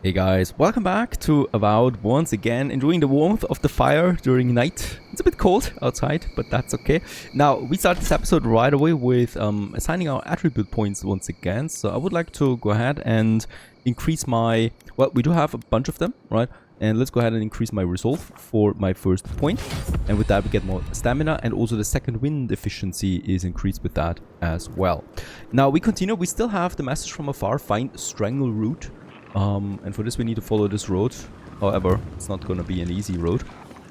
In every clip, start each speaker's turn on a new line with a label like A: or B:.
A: Hey guys, welcome back to Avowed once again, enjoying the warmth of the fire during night. It's a bit cold outside, but that's okay. Now, we start this episode right away with assigning our attribute points once again. So I would like to go ahead and increase my... Well, we do have a bunch of them, right? And let's go ahead and increase my resolve for my first point. And with that, we get more stamina. And also the second wind efficiency is increased with that as well. Now, we continue. We still have the message from afar, find strangle root. And for this we need to follow this road. However, it's not gonna be an easy road,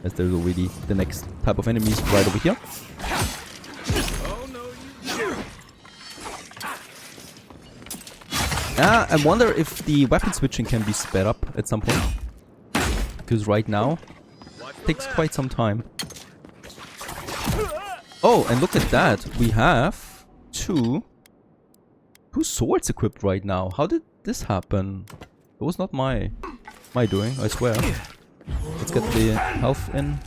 A: as there's already the next type of enemies right over here. I wonder if the weapon switching can be sped up at some point, because right now it takes quite some time. Oh, and look at that, we have two swords equipped right now. How did this happen? It was not my doing, I swear. Let's get the health in.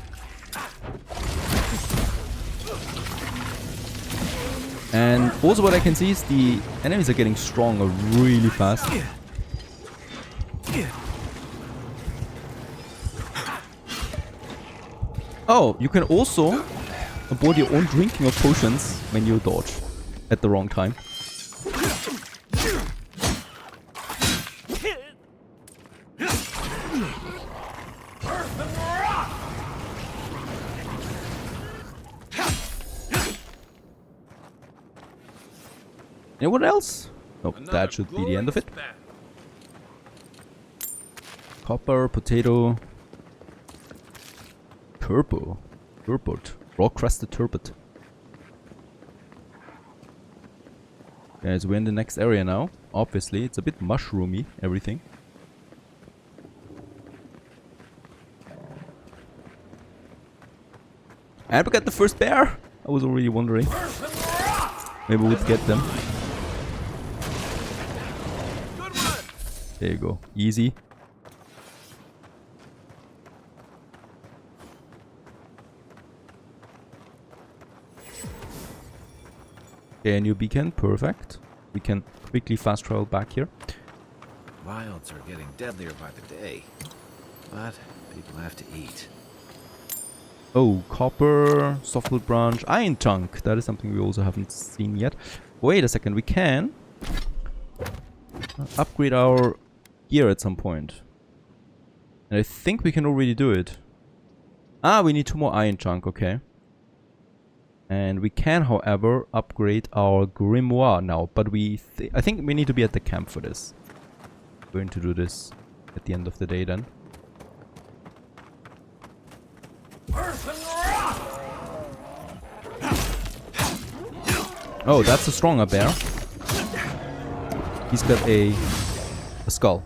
A: And also what I can see is the enemies are getting stronger really fast. Oh, you can also aboard your own drinking of potions when you dodge at the wrong time. Anyone else? Nope, that should be the end of it. Copper, potato, turbo, turbot, raw crusted turbot. Okay, so we're in the next area now. Obviously, it's a bit mushroomy, everything. And we got the first bear! I was already wondering. Maybe we'd get them. There you go. Easy. Okay, a new beacon. Perfect. We can quickly fast travel back here.
B: Wilds are getting deadlier by the day, but people have to eat.
A: Oh, copper, softwood branch, iron chunk. That is something we also haven't seen yet. Wait a second, we can upgrade our gear at some point. And I think we can already do it. Ah, we need 2 more iron chunk, okay. And we can, however, upgrade our grimoire now. But I think we need to be at the camp for this. We're going to do this at the end of the day then. Oh, that's a stronger bear. He's got a skull.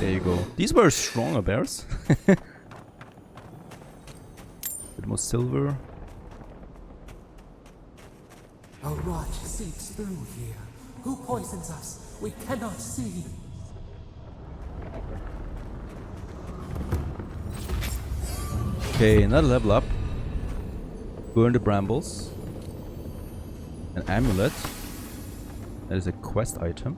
A: There you go. These were stronger bears. Bit more silver.
C: A rot seeps through here. Who poisons us? We cannot see.
A: Okay, another level up. Burn the brambles. An amulet. That is a quest item.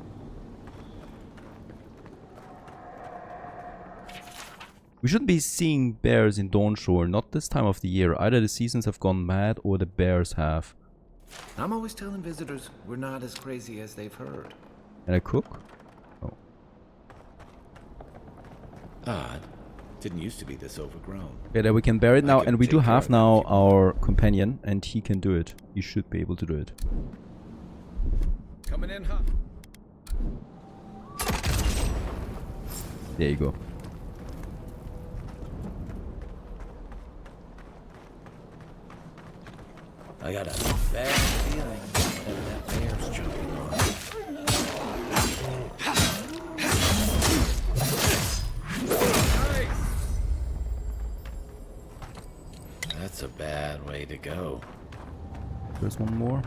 A: We shouldn't be seeing bears in Dawnshore, not this time of the year. Either the seasons have gone mad or the bears have.
B: I'm always telling visitors we're not as crazy as they've heard.
A: Can I cook? Oh.
D: Odd. Didn't used to be this overgrown.
A: Okay, there we can bear it now, and we do have now our companion, and he can do it. He should be able to do it.
D: Coming in hot.
A: There you go.
D: I got a bad feeling that bear's jumping on.
B: to go.
A: There's one more.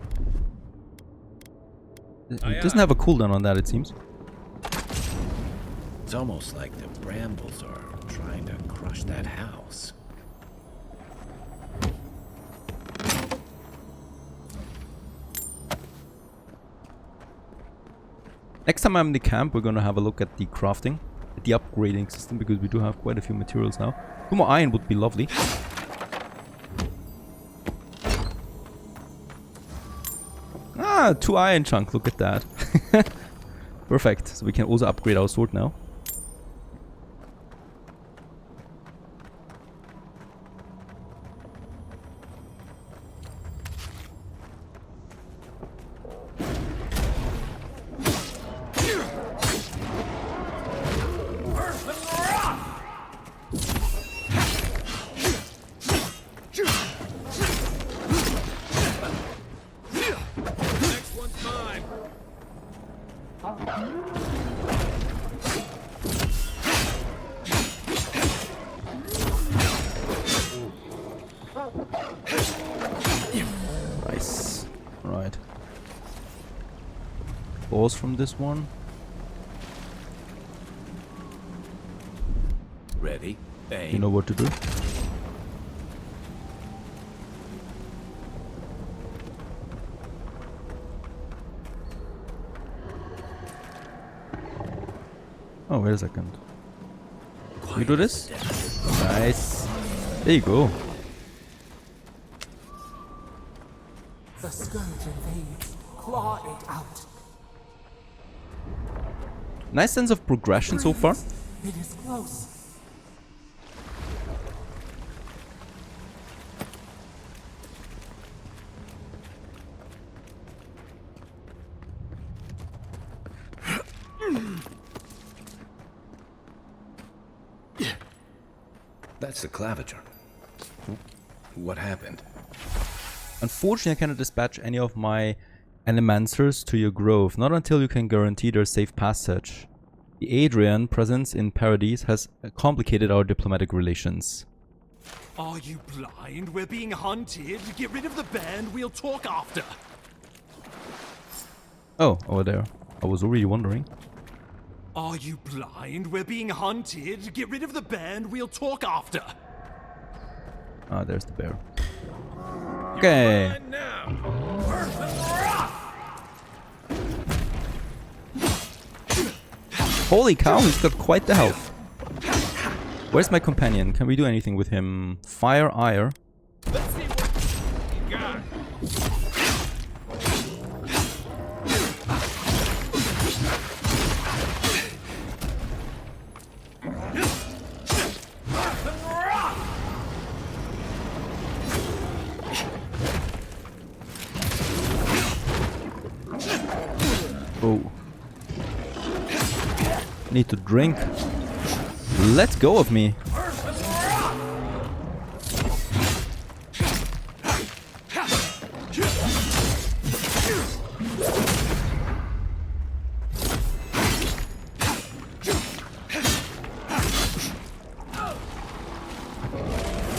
A: It doesn't have a cooldown on that, it seems.
B: It's almost like the brambles are trying to crush that house.
A: Next time I'm in the camp, we're gonna have a look at the crafting, at the upgrading system, because we do have quite a few materials now. 2 more iron would be lovely. Ah, 2 iron chunk, look at that. Perfect, so we can also upgrade our sword now. Nice. Right. Pause from this one.
B: Ready? Aim.
A: You know what to do. Oh, wait a second. You do this? Nice. There you go.
C: The scourge invades. Claw it out.
A: Nice sense of progression so far.
C: It is close.
B: That's the claviger. What happened?
A: Unfortunately, I cannot dispatch any of my animancers to your grove, not until you can guarantee their safe passage. The Adrian presence in Paradis has complicated our diplomatic relations.
E: Are you blind? We're being hunted. Get rid of the band. We'll talk after.
A: Oh, over there. I was already wondering.
E: Are you blind? We're being hunted. Get rid of the band. We'll talk after.
A: Ah, there's the bear. Okay. Holy cow, he's got quite the health. Where's my companion? Can we do anything with him? Fire ire.
E: Let's see what you got.
A: Oh. Need to drink. Let go of me.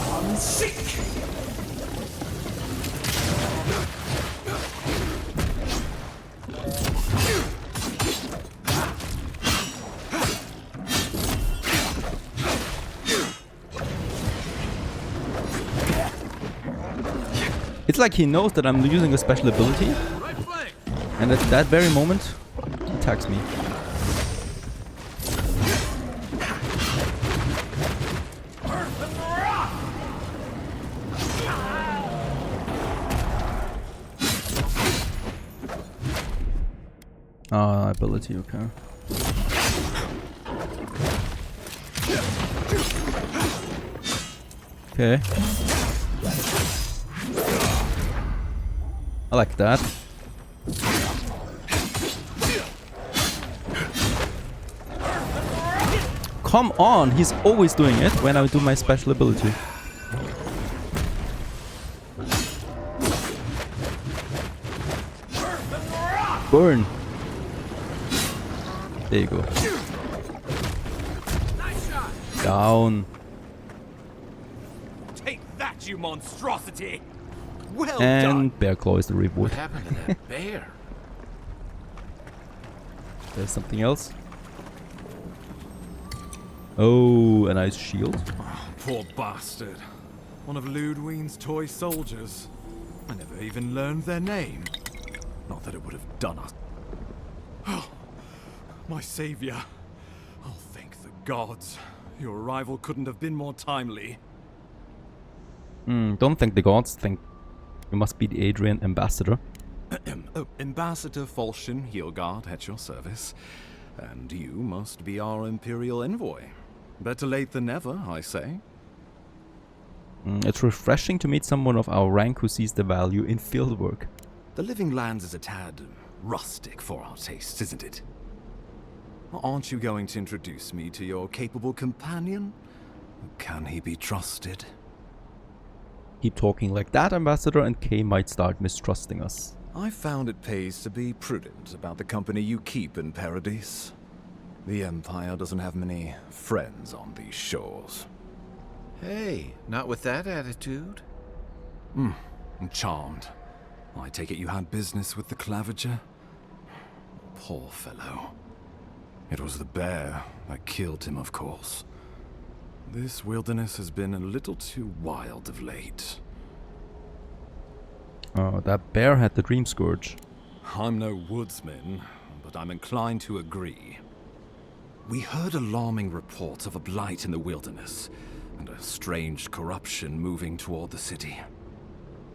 E: I'm sick.
A: It's like he knows that I'm using a special ability, and at that very moment, he attacks me. Ah, ability, okay. Okay. I like that. Come on, he's always doing it when I do my special ability. Burn. There you go.
E: Nice shot.
A: Down.
E: Take that, you monstrosity. Well
A: And
E: done.
A: Bear Claw is the
B: What
A: reward.
B: happened to that bear?
A: There's something else. Oh, a nice shield.
E: Poor bastard. One of Ludwine's toy soldiers. I never even learned their name. Not that it would have done us. Oh, my savior. Oh, thank the gods. Your arrival couldn't have been more timely.
A: Don't thank the gods, thank... You must be the Adrian ambassador.
E: Oh, Ambassador Falchion Heelguard at your service. And you must be our Imperial envoy. Better late than never, I say.
A: It's refreshing to meet someone of our rank who sees the value in fieldwork.
E: The Living Lands is a tad rustic for our tastes, isn't it? Aren't you going to introduce me to your capable companion? Can he be trusted?
A: Keep talking like that, Ambassador, and Kay might start mistrusting us.
E: I found it pays to be prudent about the company you keep in Paradis. The Empire doesn't have many friends on these shores.
B: Hey, not with that attitude.
E: I'm charmed. I take it you had business with the Claviger? Poor fellow. It was the bear that killed him, of course. This wilderness has been a little too wild of late.
A: Oh, that bear had the Dream Scourge.
E: I'm no woodsman, but I'm inclined to agree. We heard alarming reports of a blight in the wilderness, and a strange corruption moving toward the city.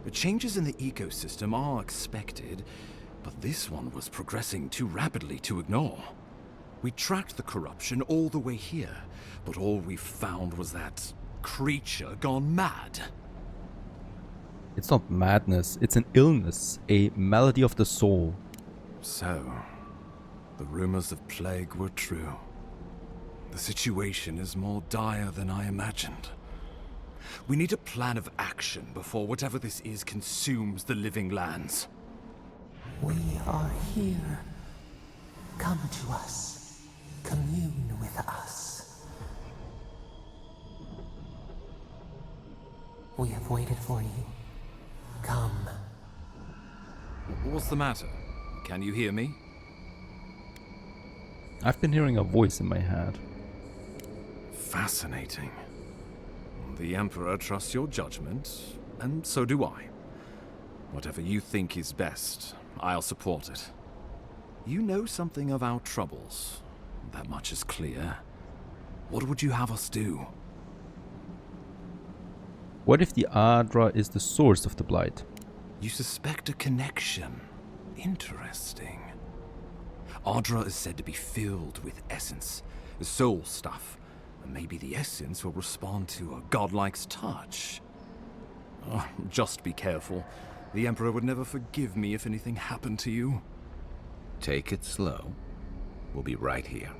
E: The changes in the ecosystem are expected, but this one was progressing too rapidly to ignore. We tracked the corruption all the way here, but all we found was that creature gone mad.
A: It's not madness, it's an illness, a malady of the soul.
E: So, the rumors of plague were true. The situation is more dire than I imagined. We need a plan of action before whatever this is consumes the Living Lands.
C: We are here. Come to us. Commune with us. We have waited for you. Come.
E: What's the matter? Can you hear me?
A: I've been hearing a voice in my head.
E: Fascinating. The Emperor trusts your judgment, and so do I. Whatever you think is best, I'll support it. You know something of our troubles. That much is clear. What would you have us do?
A: What if the Adra is the source of the Blight?
E: You suspect a connection. Interesting. Adra is said to be filled with essence, soul stuff. And maybe the essence will respond to a godlike's touch. Oh, just be careful. The Emperor would never forgive me if anything happened to you.
B: Take it slow. We'll be right here.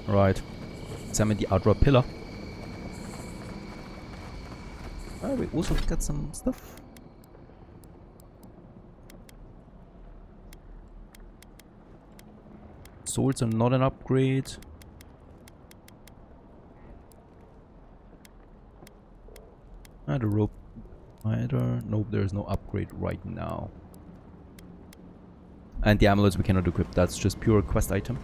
A: Right. Examine the Adra pillar. We also got some stuff. Swords are not an upgrade. And a rope either. Nope, there is no upgrade right now. And the amulets we cannot equip, that's just pure quest item.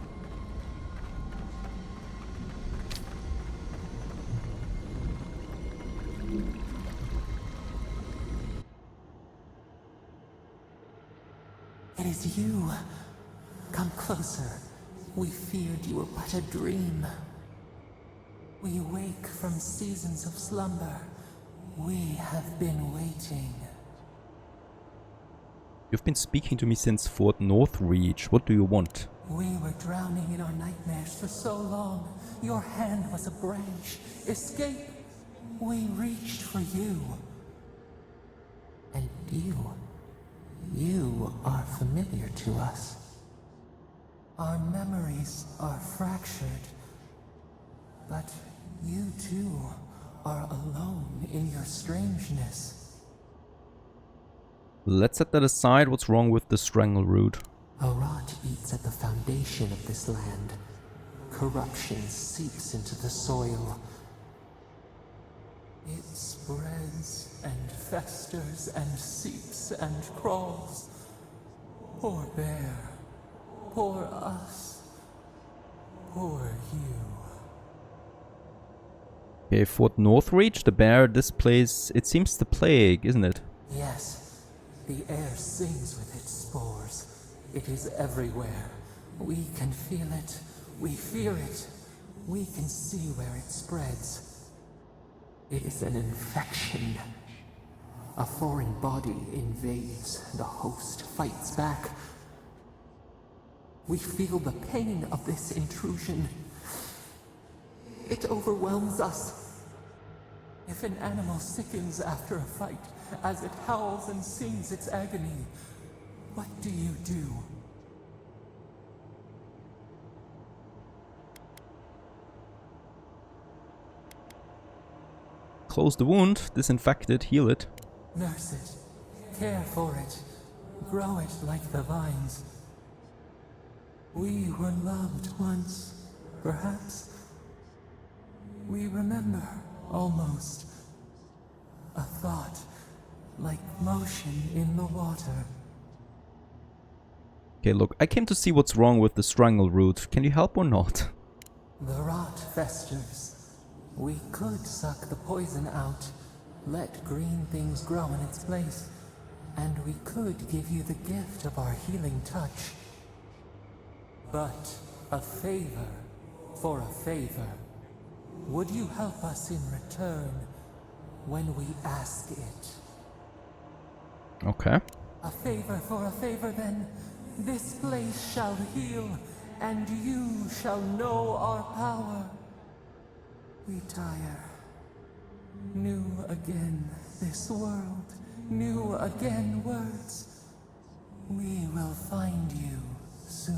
C: It is you. Come closer. We feared you were but a dream. We wake from seasons of slumber. We have been waiting.
A: You've been speaking to me since Fort Northreach. What do you want?
C: We were drowning in our nightmares for so long. Your hand was a branch. Escape! We reached for you. And you are familiar to us. Our memories are fractured. But you too are alone in your strangeness.
A: Let's set that aside. What's wrong with the strangle root?
C: A rot eats at the foundation of this land. corruption seeps into the soil. It spreads and festers and seeps and crawls. Poor bear, poor us, poor you.
A: Okay, Fort Northreach, the bear, this place, it seems the plague, isn't it?
C: Yes, the air sings with its spores. It is everywhere. We can feel it. We fear it. We can see where it spreads. It is an infection. A foreign body invades. The host fights back. We feel the pain of this intrusion. It overwhelms us. If an animal sickens after a fight, as it howls and sings its agony, what do you do?
A: Close the wound, disinfect it, heal it.
C: Nurse it, care for it, grow it like the vines. We were loved once, perhaps. We remember, almost. A thought, like motion in the water.
A: Okay, look, I came to see what's wrong with the strangle root. Can you help or not?
C: The rot festers. We could suck the poison out, let green things grow in its place, and we could give you the gift of our healing touch. But a favor for a favor. Would you help us in return when we ask it?
A: Okay.
C: A favor for a favor, then. This place shall heal, and you shall know our power. We tire. New again this world, new again words. We will find you soon.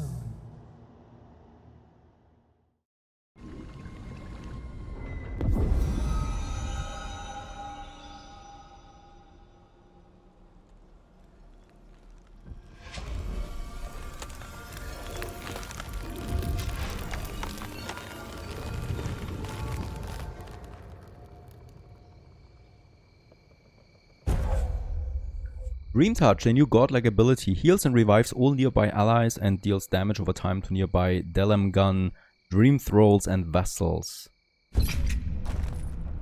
A: Dream Touch, a new godlike ability, heals and revives all nearby allies and deals damage over time to nearby Delemgun, Dream Thralls and Vassals.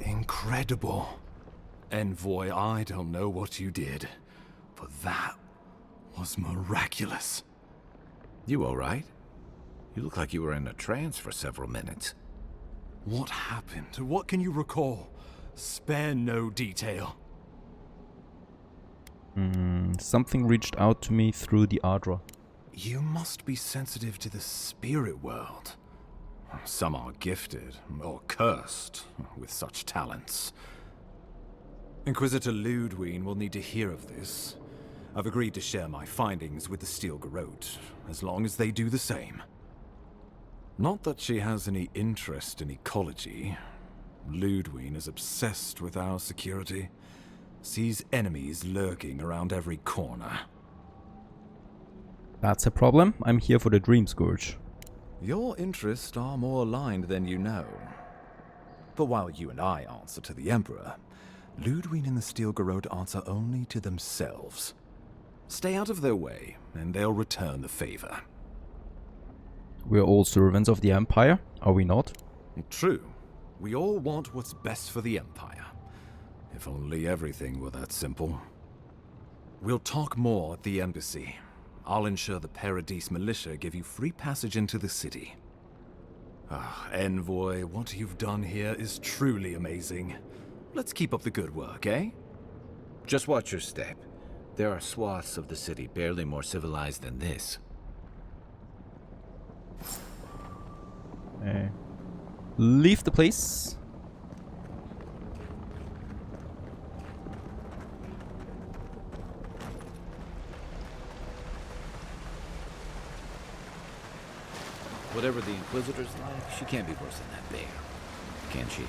E: Incredible. Envoy, I don't know what you did, but that was miraculous.
B: You alright? You look like you were in a trance for several minutes.
E: What happened? What can you recall? Spare no detail.
A: Something reached out to me through the Adra.
E: You must be sensitive to the spirit world. Some are gifted, or cursed, with such talents. Inquisitor Ludwine will need to hear of this. I've agreed to share my findings with the Steel Garrote, as long as they do the same. Not that she has any interest in ecology. Ludwine is obsessed with our security. Sees enemies lurking around every corner.
A: That's a problem. I'm here for the Dream Scourge.
E: Your interests are more aligned than you know. But while you and I answer to the Emperor, Ludwine and the Steel Garrote answer only to themselves. Stay out of their way, and they'll return the favor.
A: We're all servants of the Empire, are we not?
E: True. We all want what's best for the Empire. If only everything were that simple. We'll talk more at the embassy. I'll ensure the Paradis militia give you free passage into the city. Envoy, what you've done here is truly amazing. Let's keep up the good work, eh?
B: Just watch your step. There are swaths of the city barely more civilized than this.
A: Leave the place.
B: Whatever the Inquisitor's like, she can't be worse than that bear. Can she?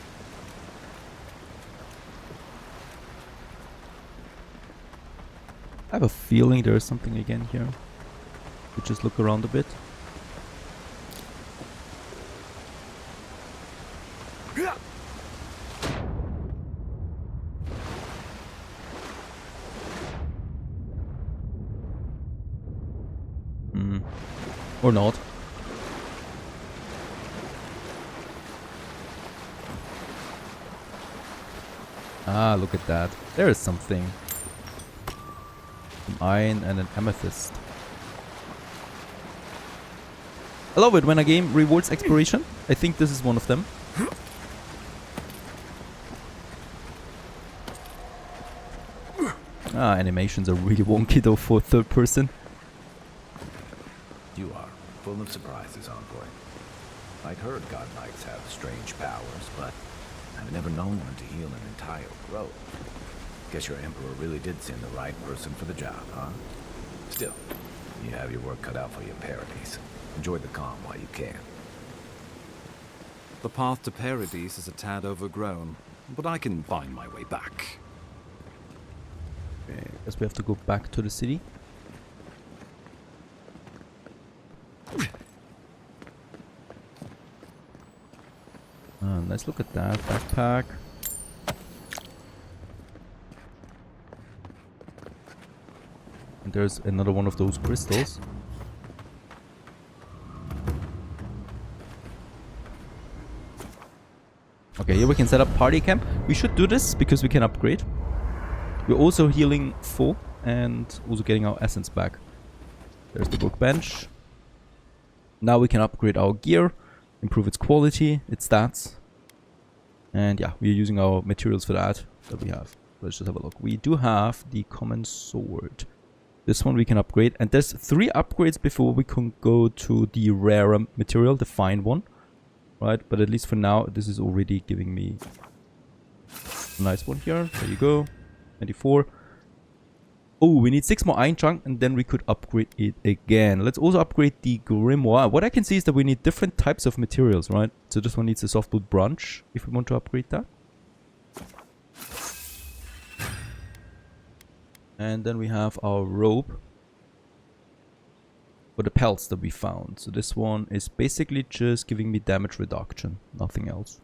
A: I have a feeling there is something again here. We just look around a bit. Or not. Ah, look at that. There is something. An iron and an amethyst. I love it when a game rewards exploration. I think this is one of them. Ah, animations are really wonky though for third person.
B: You are full of surprises, Envoy. I'd heard God Knights have strange powers, but I've never known one to heal an entire grove. Guess your Emperor really did send the right person for the job, huh? Still, you have your work cut out for you, Paradis. Enjoy the calm while you can.
E: The path to Paradis is a tad overgrown, but I can find my way back.
A: Okay, guess we have to go back to the city. Let's look at that backpack. And there's another one of those crystals. Okay, here we can set up party camp. We should do this because we can upgrade. We're also healing full and also getting our essence back. There's the workbench. Now we can upgrade our gear, improve its quality, its stats. And yeah, we're using our materials for that we have. Let's just have a look. We do have the common sword. This one we can upgrade. And there's 3 upgrades before we can go to the rarer material, the fine one. Right, but at least for now, this is already giving me a nice one here. There you go. 24. Oh, we need 6 more iron chunk and then we could upgrade it again. Let's also upgrade the grimoire. What I can see is that we need different types of materials, right? So this one needs a softwood branch if we want to upgrade that. And then we have our robe for the pelts that we found. So this one is basically just giving me damage reduction, nothing else.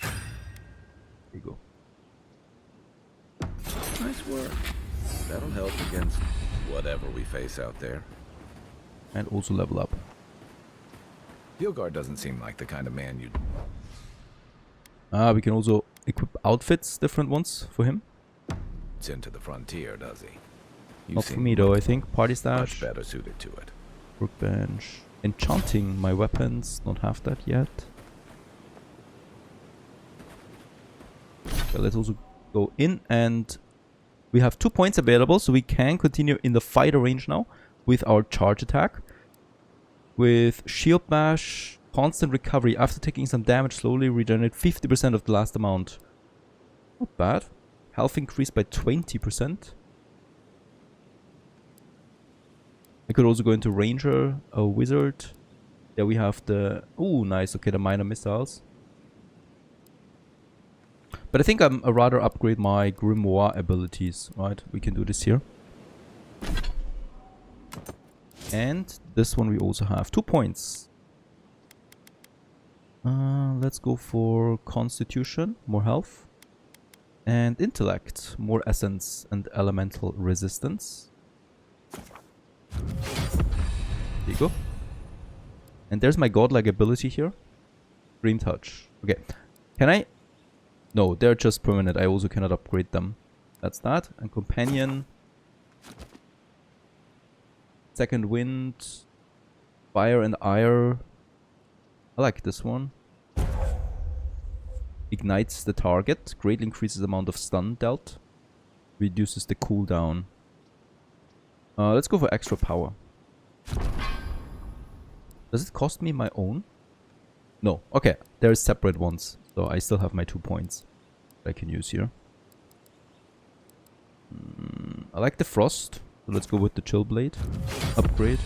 A: There you go.
B: Nice work. That'll help against whatever we face out there.
A: And also level up.
B: Hilgard doesn't seem like the kind of man you'd...
A: We can also equip outfits, different ones for him.
B: send to the frontier, does he? You
A: Not for
B: seem
A: me though, I think. Party stash.
B: much better suited to it.
A: Workbench. Enchanting my weapons. Don't have that yet. Okay, let's also go in, and we have 2 points available, so we can continue in the fighter range now with our charge attack. With shield bash, constant recovery. After taking some damage, slowly regenerate 50% of the last amount. Not bad. Health increased by 20%. I could also go into ranger, a wizard. Yeah, we have the... Oh, nice. Okay, the minor missiles. But I think I'd rather upgrade my grimoire abilities, right? We can do this here. And this one we also have 2 points. Let's go for constitution, more health. And intellect, more essence and elemental resistance. There you go. And there's my godlike ability here. Dream touch. Okay. Can I... No, they're just permanent. I also cannot upgrade them. That's that. And companion. Second wind. Fire and ire. I like this one. Ignites the target. Greatly increases the amount of stun dealt. Reduces the cooldown. Let's go for extra power. Does it cost me my own? No. Okay. There's separate ones. So I still have my 2 points I can use here. I like the frost. So let's go with the chill blade. Upgrade.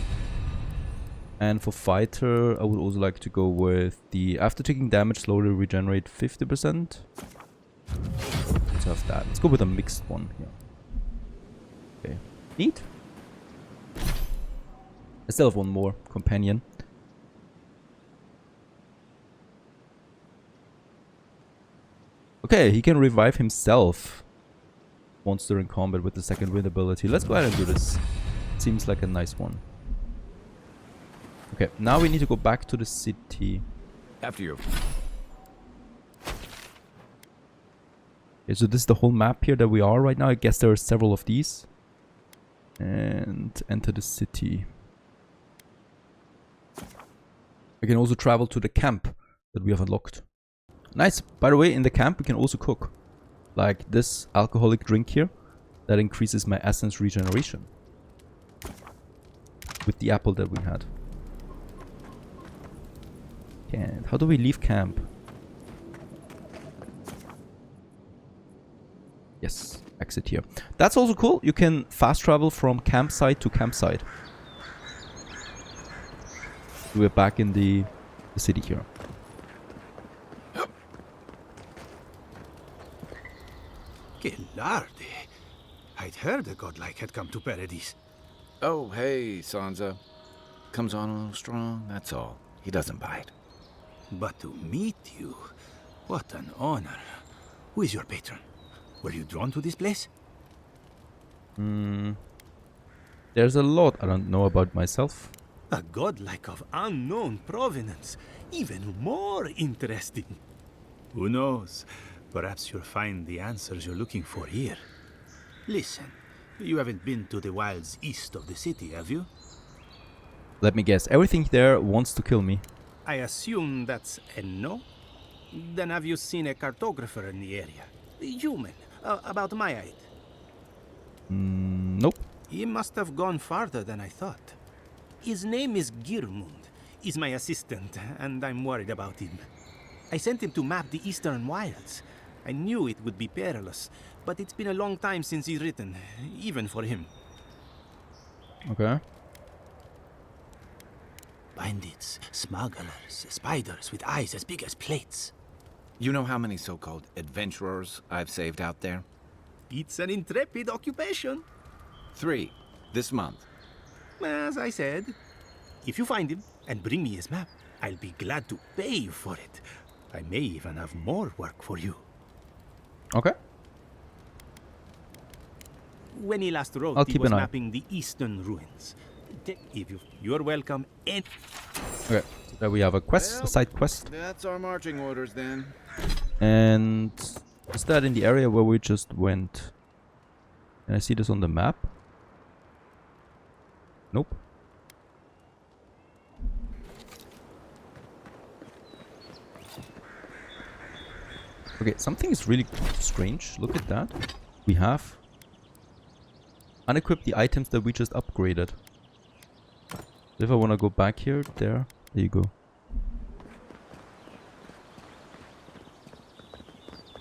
A: And for fighter, I would also like to go with the after taking damage, slowly regenerate 50%. Let's have that. Let's go with a mixed one here. Okay. Neat. I still have one more. Companion. Okay, he can revive himself once during combat with the second wind ability. Let's go ahead and do this. seems like a nice one. Okay, now we need to go back to the city.
B: After your...
A: Okay, so this is the whole map here that we are right now. I guess there are several of these. And enter the city. I can also travel to the camp that we have unlocked. Nice. By the way, in the camp we can also cook. Like this alcoholic drink here. That increases my essence regeneration. With the apple that we had. And how do we leave camp? Yes, exit here. That's also cool. You can fast travel from campsite to campsite. We're back in the city here.
F: Gelarde. I'd heard a godlike had come to Paradis.
B: Oh, hey, Sansa. Comes on a little strong, that's all. He doesn't bite.
F: But to meet you, what an honor. Who is your patron? Were you drawn to this place?
A: There's a lot I don't know about myself.
F: A godlike of unknown provenance. Even more interesting. Who knows? Perhaps you'll find the answers you're looking for here. Listen, you haven't been to the wilds east of the city, have you?
A: Let me guess, everything there wants to kill me.
F: I assume that's a no? Then have you seen a cartographer in the area? A human, about my height.
A: Nope.
F: He must have gone farther than I thought. His name is Girmund. He's my assistant, and I'm worried about him. I sent him to map the eastern wilds. I knew it would be perilous, but it's been a long time since he's written, even for him.
A: Okay.
F: Bandits, smugglers, spiders with eyes as big as plates.
B: You know how many so-called adventurers I've saved out there?
F: It's an intrepid occupation.
B: 3, this month.
F: As I said, if you find him and bring me his map, I'll be glad to pay you for it. I may even have more work for you.
A: Okay.
F: When he last wrote,
A: I'll
F: he
A: keep
F: was
A: an eye.
F: mapping the eastern ruins. If you're welcome.
A: Okay. So there we have a quest, a side quest.
B: That's our marching orders then.
A: And is that in the area where we just went? Can I see this on the map? Nope. Okay, something is really strange. Look at that. We have unequipped the items that we just upgraded. If I want to go back here, there you go.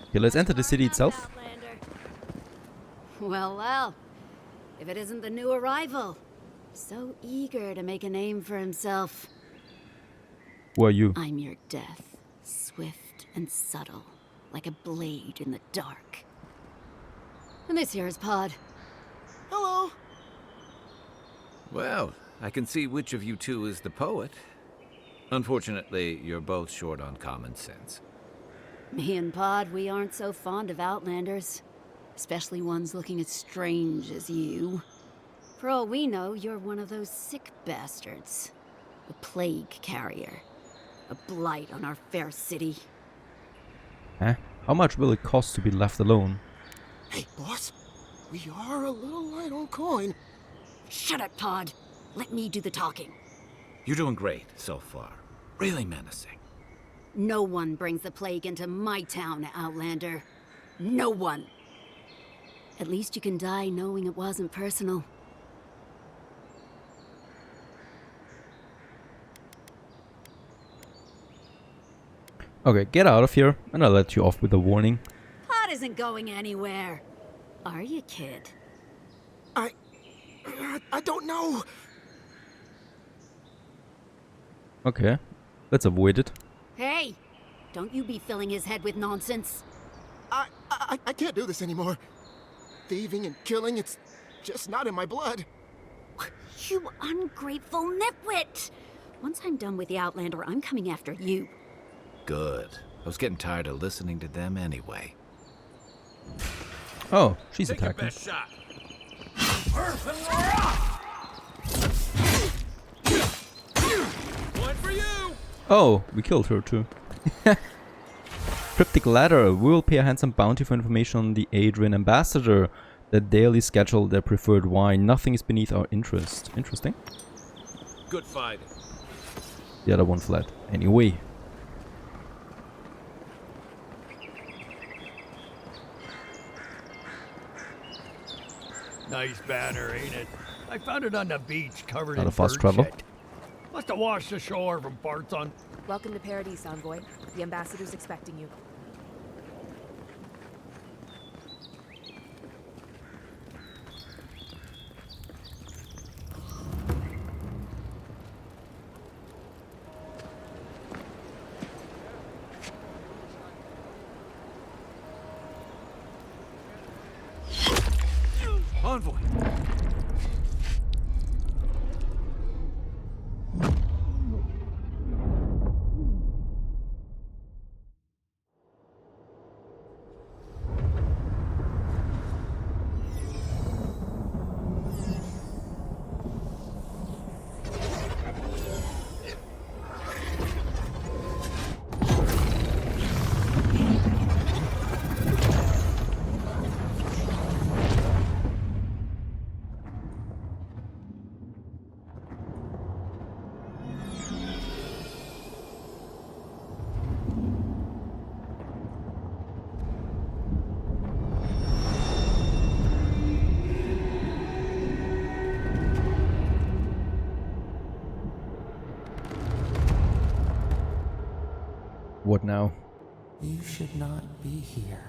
A: Okay, let's enter the city itself.
G: Well, well. If it isn't the new arrival. So eager to make a name for himself.
A: Who are you?
G: I'm your death. Swift and subtle. Like a blade in the dark. And this here is Pod.
F: Hello.
B: Well, I can see which of you two is the poet. Unfortunately, you're both short on common sense.
G: Me and Pod, we aren't so fond of outlanders. Especially ones looking as strange as you. For all we know, you're one of those sick bastards. A plague carrier. A blight on our fair city.
A: Huh? How much will it cost to be left alone?
H: Hey, boss. We are a little light on coin.
G: Shut it, Pod. Let me do the talking.
B: You're doing great so far. Really menacing.
G: No one brings the plague into my town, Outlander. No one. At least you can die knowing it wasn't personal.
A: Okay, get out of here, and I'll let you off with a warning.
G: Pod isn't going anywhere. Are you, kid?
H: I don't know.
A: Okay, let's avoid it.
G: Hey, don't you be filling his head with nonsense.
H: I can't do this anymore. Thieving and killing, it's just not in my blood.
G: You ungrateful nitwit! Once I'm done with the Outlander, I'm coming after you.
B: Good. I was getting tired of listening to them anyway.
A: Oh, she's attacking.
D: Shot.
A: Oh, we killed her too. Cryptic letter. We will pay a handsome bounty for information on the Adrian ambassador. The daily schedule, their preferred wine. Nothing is beneath our interest. Interesting.
D: Good fight.
A: The other one fled. Anyway.
I: Nice banner, ain't it? I found it on the beach, covered
A: Not
I: in
A: a fast
I: bird
A: travel.
I: shit. Must have washed ashore from parts on.
J: Welcome to Paradis, Envoy. The ambassador's expecting you.
E: Envoy!
A: What now?
C: You should not be here.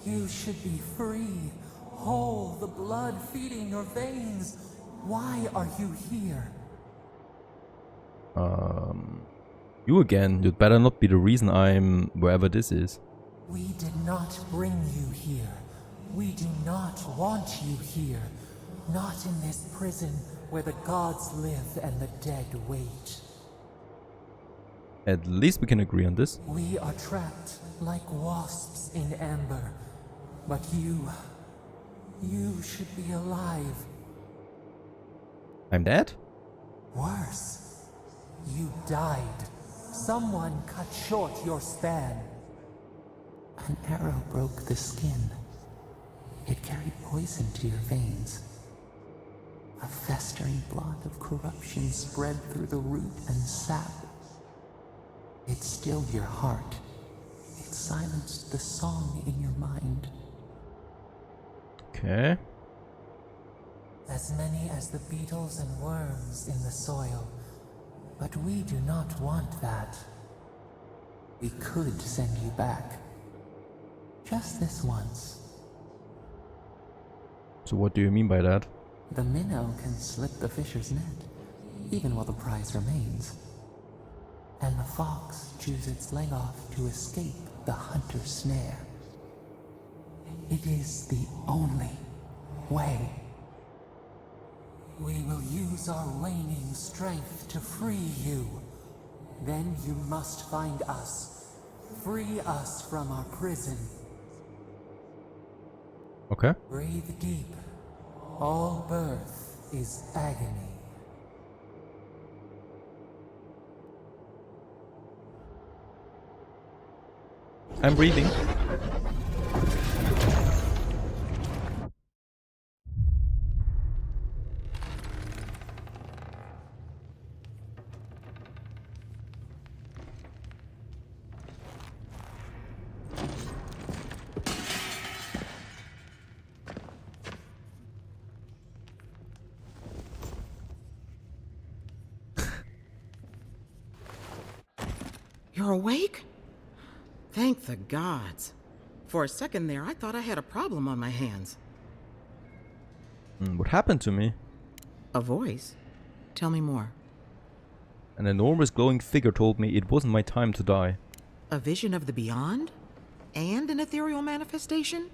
C: You should be free, whole, the blood feeding your veins. Why are you here?
A: You again. You'd better not be the reason I'm wherever this is.
C: We did not bring you here. We do not want you here. Not in this prison where the gods live and the dead wait.
A: At least we can agree on this.
C: We are trapped like wasps in amber. But you should be alive.
A: I'm dead?
C: Worse, you died. Someone cut short your span. An arrow broke the skin. It carried poison to your veins. A festering blot of corruption spread through the root and sap. It stilled your heart. It silenced the song in your mind.
A: Okay.
C: As many as the beetles and worms in the soil. But we do not want that. We could send you back. Just this once.
A: So what do you mean by that?
C: The minnow can slip the fisher's net, even while the prize remains. And the fox chews its leg off to escape the hunter's snare. It is the only way. We will use our waning strength to free you. Then you must find us. Free us from our prison.
A: Okay.
C: Breathe deep. All birth is agony.
A: I'm breathing.
K: You're awake? Thank the gods. For a second there, I thought I had a problem on my hands.
A: What happened to me?
K: A voice? Tell me more.
A: An enormous glowing figure told me it wasn't my time to die.
K: A vision of the beyond? And an ethereal manifestation?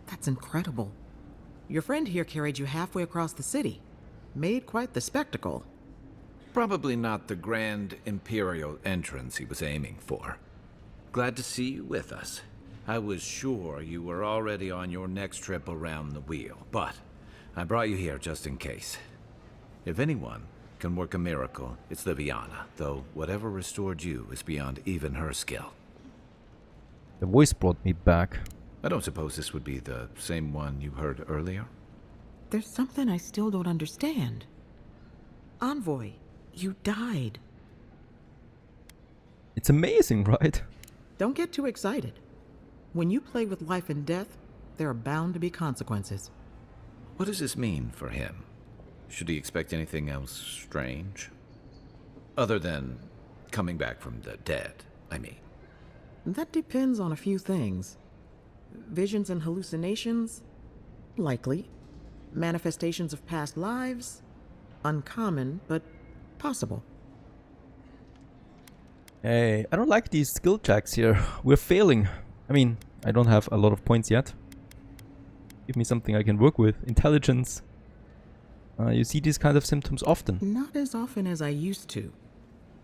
K: That's incredible. Your friend here carried you halfway across the city. Made quite the spectacle.
B: Probably not the grand imperial entrance he was aiming for. Glad to see you with us. I was sure you were already on your next trip around the wheel, but I brought you here just in case. If anyone can work a miracle, it's Liviana, though whatever restored you is beyond even her skill.
A: The voice brought me back.
B: I don't suppose this would be the same one you heard earlier?
K: There's something I still don't understand. Envoy, you died.
A: It's amazing, right?
K: Don't get too excited. When you play with life and death, there are bound to be consequences.
B: What does this mean for him? Should he expect anything else strange? Other than coming back from the dead, I mean.
K: That depends on a few things. Visions and hallucinations? Likely. Manifestations of past lives? Uncommon, but possible.
A: Hey, I don't like these skill checks here. We're failing. I mean, I don't have a lot of points yet. Give me something I can work with. Intelligence. You see these kind of symptoms often.
K: Not as often as I used to.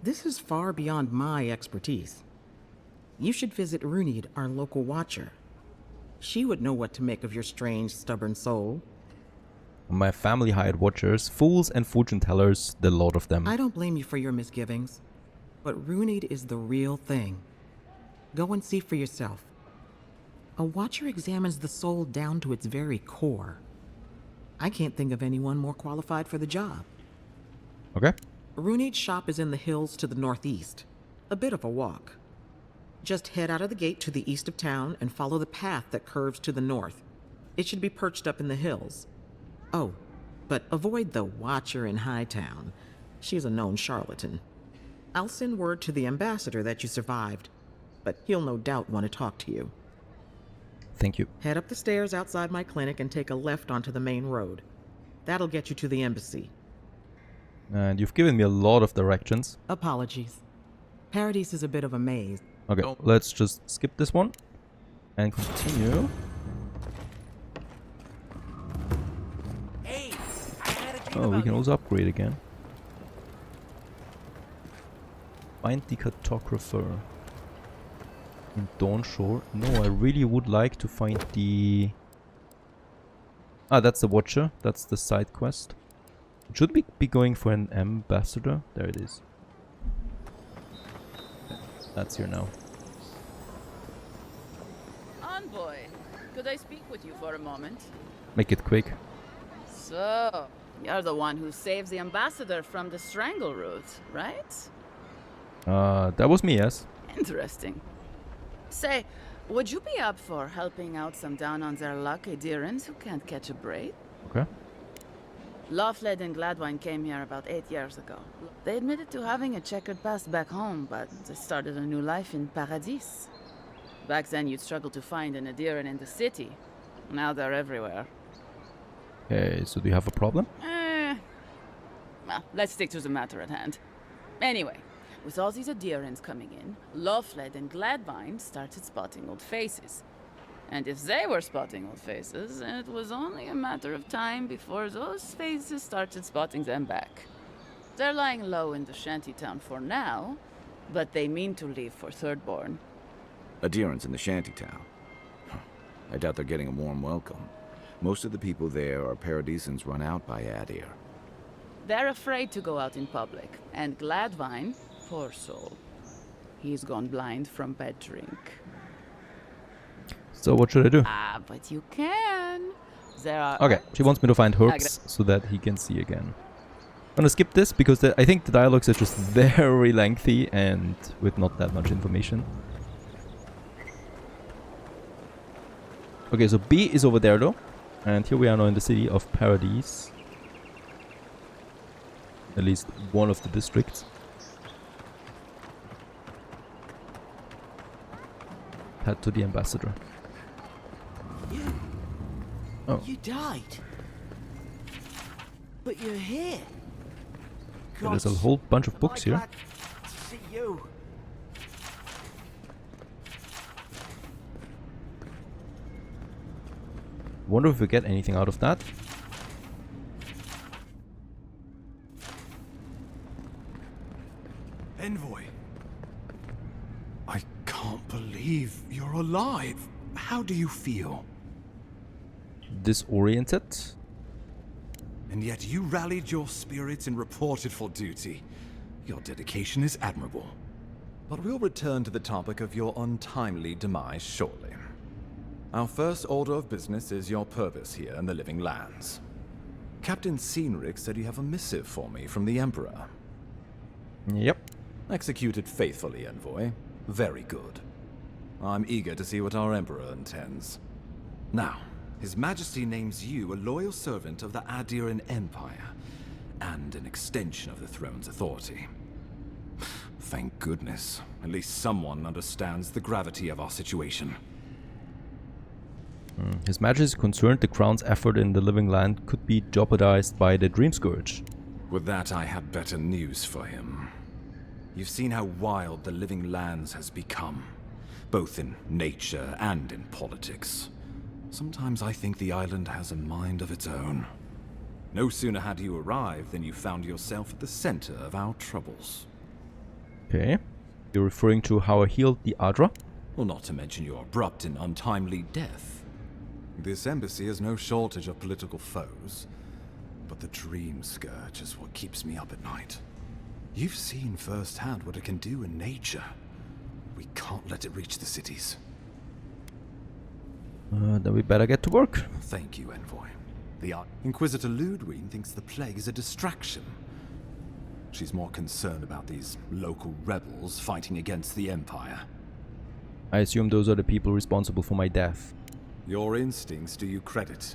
K: This is far beyond my expertise. You should visit Runid, our local watcher. She would know what to make of your strange, stubborn soul.
A: My family hired watchers, fools and fortune tellers, the lot of them.
K: I don't blame you for your misgivings, but Runid is the real thing. Go and see for yourself. A watcher examines the soul down to its very core. I can't think of anyone more qualified for the job.
A: Okay.
K: Runid's shop is in the hills to the northeast. A bit of a walk. Just head out of the gate to the east of town and follow the path that curves to the north. It should be perched up in the hills. Oh, but avoid the watcher in Hightown. She's a known charlatan. I'll send word to the ambassador that you survived, but he'll no doubt want to talk to you.
A: Thank you.
K: Head up the stairs outside my clinic and take a left onto the main road. That'll get you to the embassy.
A: And you've given me a lot of directions.
K: Apologies. Paradis is a bit of a maze.
A: Okay, let's just skip this one and continue.
D: Hey, I had a dream
A: Oh, we
D: about
A: can
D: you.
A: also upgrade again. Find the cartographer in Dawnshore. No, I really would like to find the... Ah, that's the watcher. That's the side quest. Should we be going for an ambassador? There it is. That's here now.
L: Envoy, could I speak with you for a moment?
A: Make it quick.
L: So, you're the one who saves the ambassador from the strangle route, right?
A: That was me, yes.
L: Interesting. Say, would you be up for helping out some down-on-their-luck Adirans who can't catch a break?
A: Okay.
L: Lawfled and Gladwine came here about 8 years ago. They admitted to having a checkered past back home, but they started a new life in Paradis. Back then, you'd struggle to find an Adiran in the city. Now they're everywhere.
A: Okay, so do you have a problem?
L: Well, let's stick to the matter at hand. Anyway, with all these Adirans coming in, Lawfled and Gladwine started spotting old faces. And if they were spotting old faces, it was only a matter of time before those faces started spotting them back. They're lying low in the shantytown for now, but they mean to leave for Thirdborn.
B: Adirans in the shantytown. I doubt they're getting a warm welcome. Most of the people there are Paradisans run out by Adir.
L: They're afraid to go out in public, and Gladwine, poor soul, he's gone blind from bad drink.
A: So what should I do?
L: Ah, but you can. There are...
A: Okay, she wants me to find herbs so that he can see again. I'm gonna skip this because I think the dialogues are just very lengthy and with not that much information. Okay, so B is over there though. And here we are now in the city of Paradis. At least one of the districts. Head to the ambassador. Oh.
D: You died. But you're here.
A: Yeah, there's a whole bunch of books here.
D: Glad to see you.
A: Wonder if we get anything out of that.
E: Envoy. I can't believe you're alive. How do you feel?
A: Disoriented.
E: and yet you rallied your spirits and reported for duty. Your dedication is admirable. But we'll return to the topic of your untimely demise shortly. Our first order of business is your purpose here in the Living Lands. Captain Cynric said you have a missive for me from the Emperor.
A: Yep.
E: Executed faithfully, Envoy. Very good. I'm eager to see what our Emperor intends. Now, His Majesty names you a loyal servant of the Adiran Empire, and an extension of the throne's authority. Thank goodness. At least someone understands the gravity of our situation.
A: His Majesty is concerned the Crown's effort in the Living Land could be jeopardized by the Dream Scourge.
E: With that, I have better news for him. You've seen how wild the Living Lands has become, both in nature and in politics. Sometimes I think the island has a mind of its own. No sooner had you arrived than you found yourself at the center of our troubles.
A: Okay. You're referring to how I healed the Adra?
E: Well, not to mention your abrupt and untimely death. This embassy has no shortage of political foes, but the Dream Scourge is what keeps me up at night. You've seen firsthand what it can do in nature. We can't let it reach the cities.
A: Then we better get to work.
E: Thank you, Envoy. The Inquisitor Ludwig thinks the plague is a distraction. She's more concerned about these local rebels fighting against the Empire.
A: I assume those are the people responsible for my death.
E: Your instincts do you credit.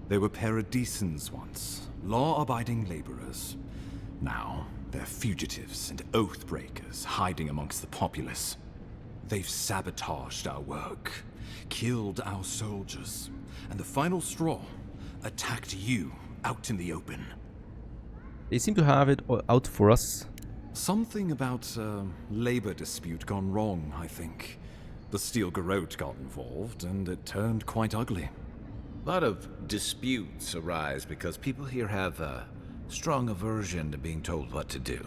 E: They were Paradisans once, law-abiding laborers. Now, they're fugitives and oath-breakers hiding amongst the populace. They've sabotaged our work, killed our soldiers, and the final straw, attacked you out in the open.
A: They seem to have it out for us.
E: Something about a labor dispute gone wrong, I think. The Steel Garrote got involved, and it turned quite ugly.
B: A lot of disputes arise because people here have a strong aversion to being told what to do.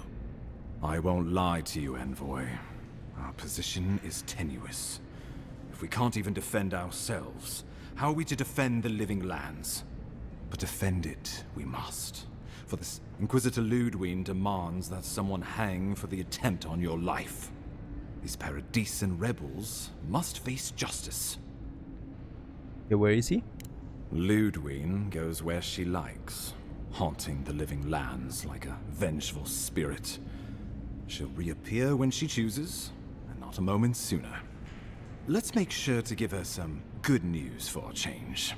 E: I won't lie to you, Envoy. Our position is tenuous. If we can't even defend ourselves, how are we to defend the Living Lands? But defend it we must. For this Inquisitor Ludwig demands that someone hang for the attempt on your life. These Paradisan rebels must face justice.
A: Yeah, where is he?
E: Ludwig goes where she likes, haunting the Living Lands like a vengeful spirit. She'll reappear when she chooses, and not a moment sooner. Let's make sure to give her some good news for a change.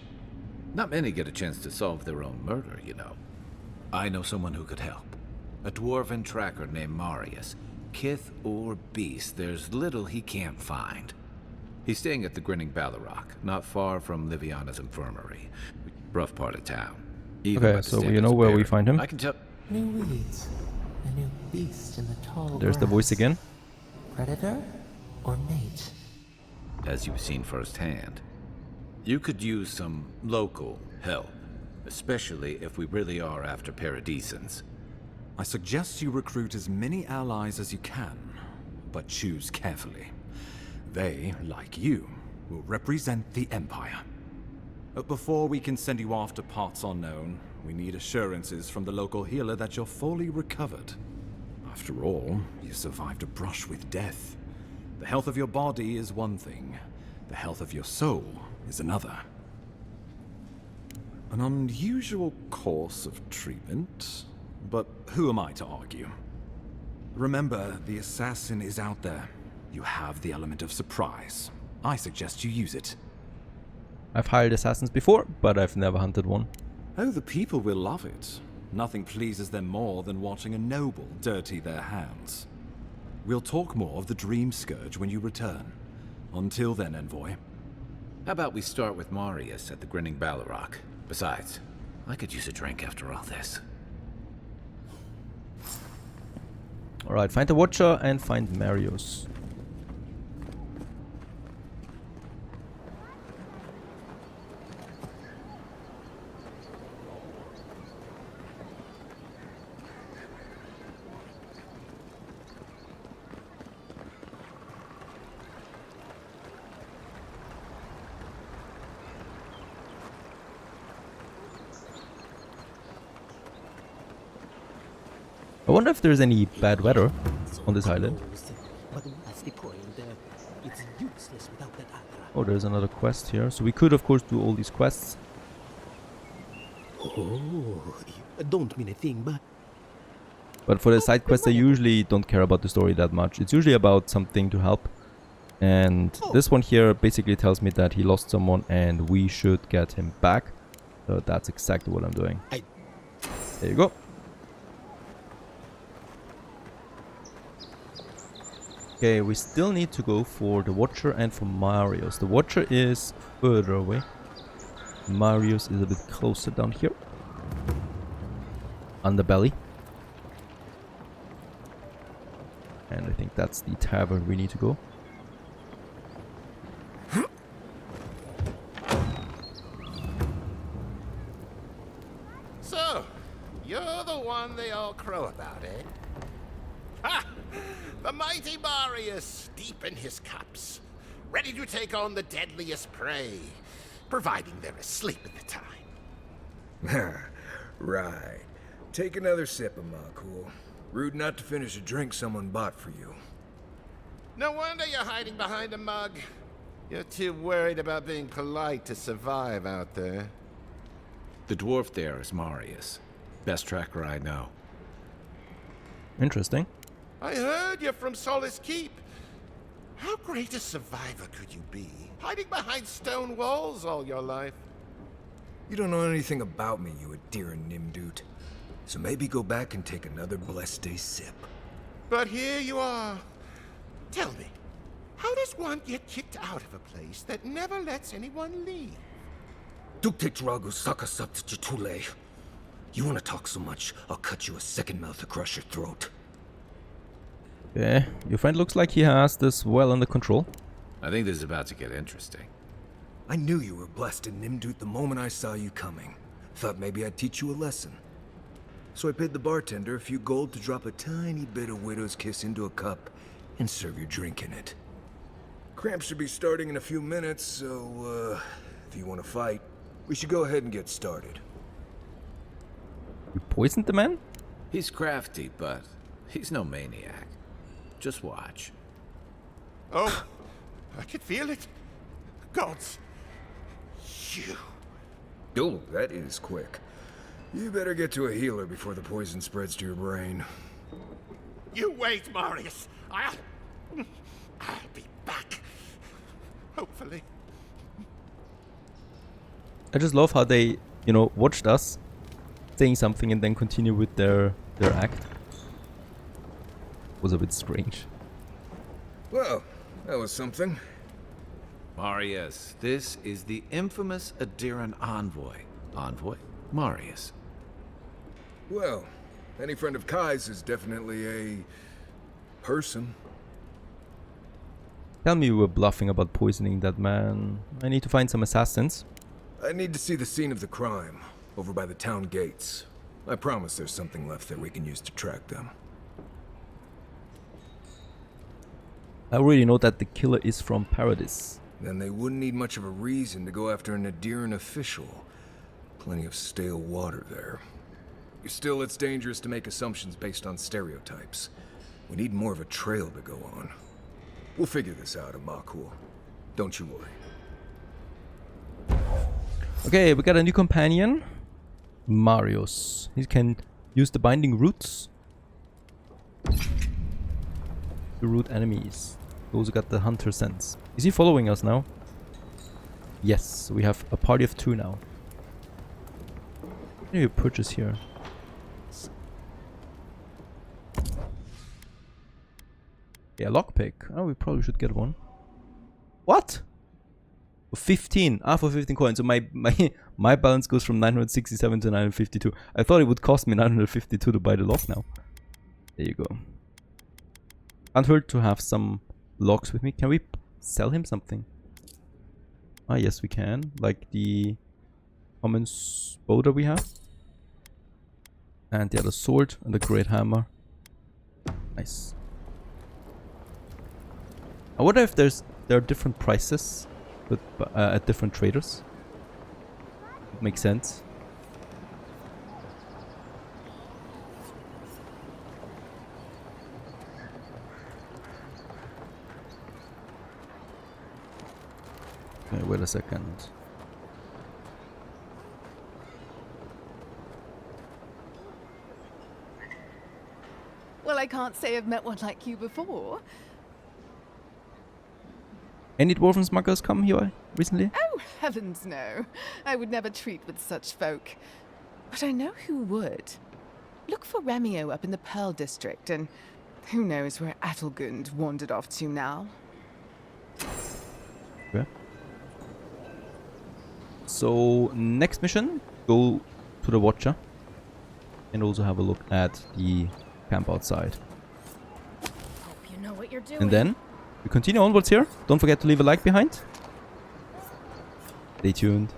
B: Not many get a chance to solve their own murder, you know. I know someone who could help. A dwarven tracker named Marius. Kith or beast, there's little he can't find. He's staying at the Grinning Ballarrock, not far from Liviana's infirmary. Rough part of town.
A: Okay, so you know where we find him?
B: I can tell.
C: New weeds. A new beast in the tall
A: There's the voice again.
C: Predator or mate?
B: As you've seen firsthand. You could use some local help, especially if we really are after Paradisans.
E: I suggest you recruit as many allies as you can, but choose carefully. They, like you, will represent the Empire. But before we can send you off to parts unknown, we need assurances from the local healer that you're fully recovered. After all, you survived a brush with death. The health of your body is one thing. The health of your soul is another. An unusual course of treatment, but who am I to argue? Remember, the assassin is out there. You have the element of surprise. I suggest you use it.
A: I've hired assassins before, but I've never hunted one.
E: Oh, the people will love it. Nothing pleases them more than watching a noble dirty their hands. We'll talk more of the Dream Scourge when you return. Until then, Envoy.
B: How about we start with Marius at the Grinning Ballarrock? Besides, I could use a drink after all this.
A: Alright, find the Watcher and find Marius. I wonder if there's any bad weather on this island.
C: But what's the point? It's useless without that Adra.
A: Oh, there's another quest here. So we could, of course, do all these quests.
C: Oh, I don't mean a thing,
A: But for the side quests, I usually don't care about the story that much. It's usually about something to help. And this one here basically tells me that he lost someone and we should get him back. So that's exactly what I'm doing. There you go. Okay, we still need to go for the Watcher and for Marius. The Watcher is further away. Marius is a bit closer down here. Underbelly. And I think that's the tavern we need to go.
M: So, you're the one they all crow about, eh? Ha! The mighty Marius, deep in his cups, ready to take on the deadliest prey, providing they're asleep at the time.
N: Right. Take another sip of my cool. Rude not to finish a drink someone bought for you.
M: No wonder you're hiding behind a mug. You're too worried about being polite to survive out there.
B: The dwarf there is Marius. Best tracker I know.
A: Interesting.
M: I heard you're from Solace Keep. How great a survivor could you be, hiding behind stone walls all your life?
N: You don't know anything about me, you Adra Nimdut. So maybe go back and take another blessed day sip.
M: But here you are. Tell me, how does one get kicked out of a place that never lets anyone leave?
N: Dukte Drago Sakasaptitule. You want to talk so much, I'll cut you a second mouth across your throat.
A: Okay, your friend looks like he has this well under control.
B: I think this is about to get interesting.
N: I knew you were blessed in Nimdut the moment I saw you coming. Thought maybe I'd teach you a lesson. So I paid the bartender a few gold to drop a tiny bit of Widow's Kiss into a cup and serve your drink in it. Cramps should be starting in a few minutes, so, if you want to fight, we should go ahead and get started.
A: You poisoned the man?
B: He's crafty, but he's no maniac. Just watch.
M: Oh, I can feel it. Gods. You.
N: Oh, that is quick. You better get to a healer before the poison spreads to your brain.
M: You wait, Marius. I'll be back. Hopefully.
A: I just love how they, you know, watched us saying something and then continue with their act. Was a bit strange.
N: Well, that was something.
B: Marius, this is the infamous Adiran envoy. Envoy? Marius.
N: Well, any friend of Kai's is definitely a person.
A: Tell me you were bluffing about poisoning that man. I need to find some assassins.
N: I need to see the scene of the crime, over by the town gates. I promise there's something left that we can use to track them.
A: I already know that the killer is from Paradis.
N: Then they wouldn't need much of a reason to go after an Adiran official. Plenty of stale water there. Still, it's dangerous to make assumptions based on stereotypes. We need more of a trail to go on. We'll figure this out, Amakul. Don't you worry.
A: Okay, we got a new companion. Marius. He can use the binding roots to root enemies. We also got the hunter sense. Is he following us now? Yes, we have a party of 2 now. What do you purchase here? Yeah, lockpick. Oh, we probably should get one. What? 15. Ah, for 15 coins. So my balance goes from 967 to 952. I thought it would cost me 952 to buy the lock now. There you go. Can't hurt to have some locks with me. Can we sell him something? Ah, yes, we can. Like the common bow that we have. And the other sword and the great hammer. Nice. I wonder if there are different prices but at different traders. Makes sense. wait a second.
O: Well, I can't say I've met one like you before.
A: Any dwarven smugglers come here recently?
O: Oh, heavens no. I would never treat with such folk. But I know who would. Look for Remio up in the Pearl District, and who knows where Adelgund wandered off to now.
A: Okay. So, next mission, go to the Watcher. And also have a look at the camp outside.
J: Hope you know what you're doing.
A: And then, we continue onwards here. Don't forget to leave a like behind. Stay tuned.